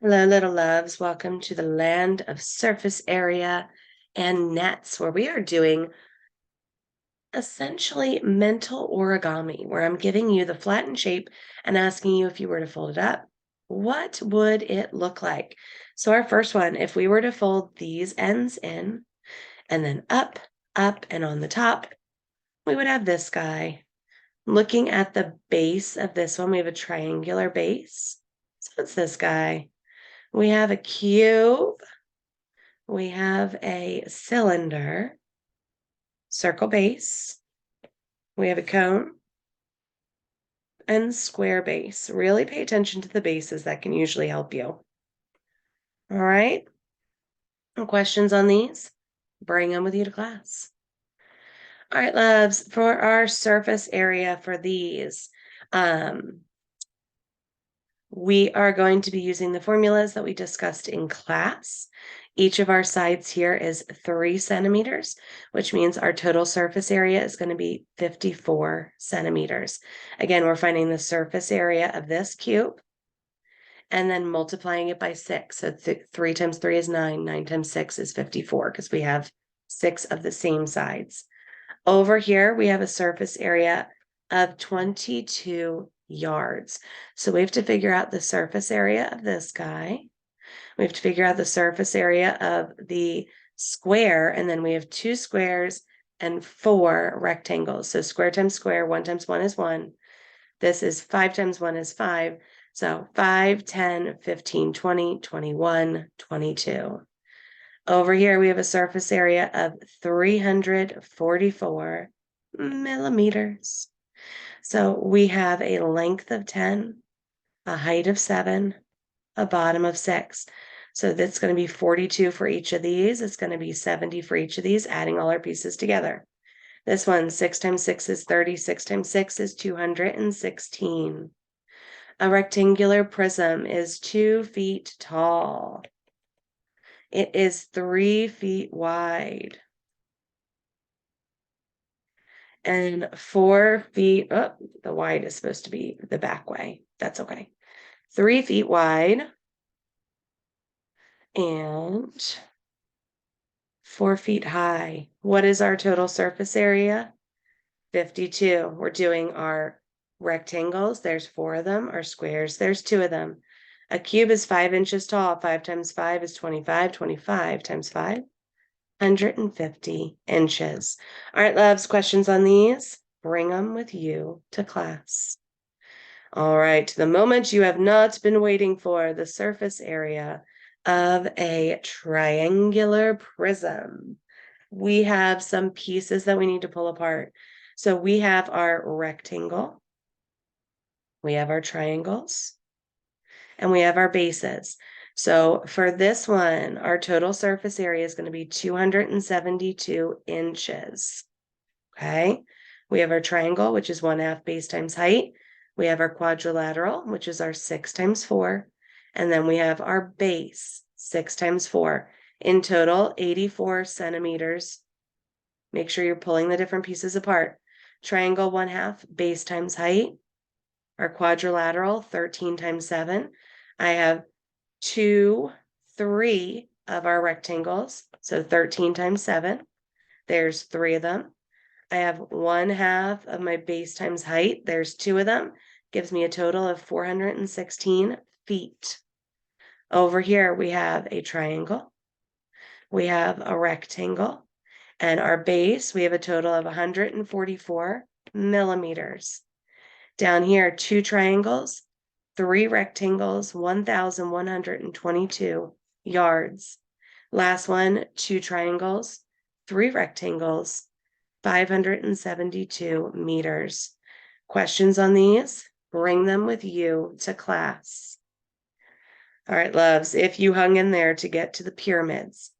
Hello, little loves. Welcome to the land of surface area and nets, where we are doing essentially mental origami, where I'm giving you the flattened shape and asking you if you were to fold it up, what would it look like? So, our first one, if we were to fold these ends in and then up, up, and on the top, we would have this guy. Looking at the base of this one, we have a triangular base. So, it's this guy. We have a cube. We have a cylinder, circle base. We have a cone and square base. Really pay attention to the bases. That can usually help you. All right. Questions on these? Bring them with you to class. All right, loves, for our surface area for these, we are going to be using the formulas that we discussed in class. Each of our sides here is 3 centimeters, which means our total surface area is going to be 54 centimeters. Again, we're finding the surface area of this cube and then multiplying it by 6. So 3 times 3 is 9. 9 times 6 is 54 because we have 6 of the same sides. Over here, we have a surface area of 22 yards. So we have to figure out the surface area of this guy. We have to figure out the surface area of the square, and then we have 2 squares and 4 rectangles. So square times square, 1 times 1 is 1. This is 5 times 1 is 5. So 5, 10, 15, 20, 21, 22. Over here, we have a surface area of 344 millimeters. So we have a length of 10, a height of 7, a bottom of 6. So that's going to be 42 for each of these. It's going to be 70 for each of these, adding all our pieces together. This one, 6 times 6 is 30. 6 times 6 is 216. A rectangular prism is 2 feet tall. It is 3 feet wide. And 4 feet, oh, the wide is supposed to be the back way. That's okay. 3 feet wide and 4 feet high. What is our total surface area? 52. We're doing our rectangles. There's 4 of them. Our squares, there's 2 of them. A cube is 5 inches tall. 5 times 5 is 25. 25 times 5, 150 inches. All right, loves, questions on these? Bring them with you to class. All right, the moment you have not been waiting for, the surface area of a triangular prism. We have some pieces that we need to pull apart. So we have our rectangle, we have our triangles, and we have our bases. So for this one, our total surface area is going to be 272 inches. Okay, we have our triangle, which is 1/2 base times height. We have our quadrilateral, which is our 6 times 4. And then we have our base, 6 times 4. In total, 84 centimeters. Make sure you're pulling the different pieces apart. Triangle, 1/2 base times height. Our quadrilateral, 13 times 7. I have 3 of our rectangles. So 13 times 7. There's 3 of them. I have 1/2 of my base times height. There's 2 of them. Gives me a total of 416 feet. Over here, we have a triangle. We have a rectangle. And our base, we have a total of 144 millimeters. Down here, 2 triangles, 3 rectangles, 1,122 yards. Last one, 2 triangles, 3 rectangles, 572 meters. Questions on these? Bring them with you to class. All right, loves, if you hung in there to get to the pyramids,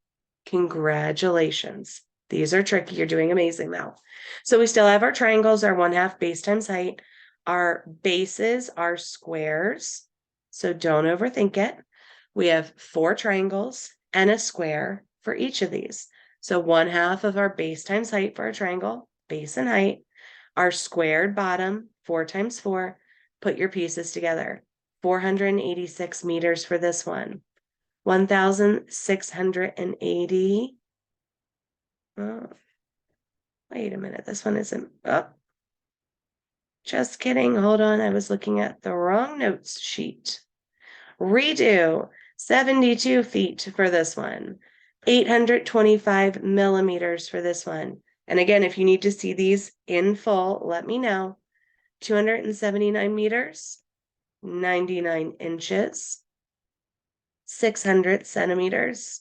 congratulations. These are tricky. You're doing amazing now. So we still have our triangles, our 1/2 base times height. Our bases are squares, so don't overthink it. We have 4 triangles and a square for each of these. So 1/2 of our base times height for our triangle, base and height. Our squared bottom, 4 times 4. Put your pieces together. 486 meters for this one. 1,680. Oh, wait a minute. This one isn't up. Just kidding. Hold on. I was looking at the wrong notes sheet. Redo. 72 feet for this one. 825 millimeters for this one. And again, if you need to see these in full, let me know. 279 meters, 99 inches, 600 centimeters,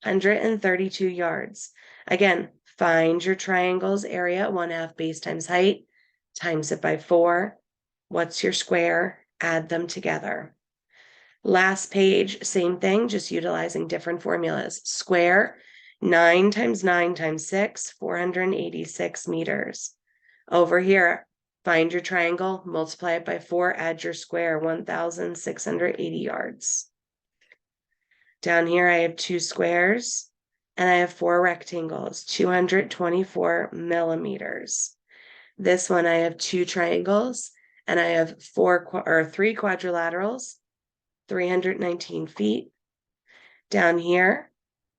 132 yards. Again, find your triangles area, 1/2 base times height, times it by 4. What's your square? Add them together. Last page, same thing, just utilizing different formulas. Square, 9 times 9 times 6, 486 meters. Over here, find your triangle, multiply it by 4, add your square, 1,680 yards. Down here, I have 2 squares, and I have 4 rectangles, 224 millimeters. This one, I have 2 triangles, and I have 3 quadrilaterals, 319 feet. Down here,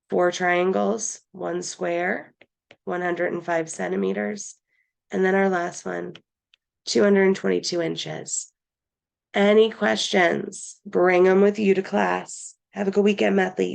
4 triangles, 1 square, 105 centimeters. And then our last one, 222 inches. Any questions? Bring them with you to class. Have a good weekend, Methley.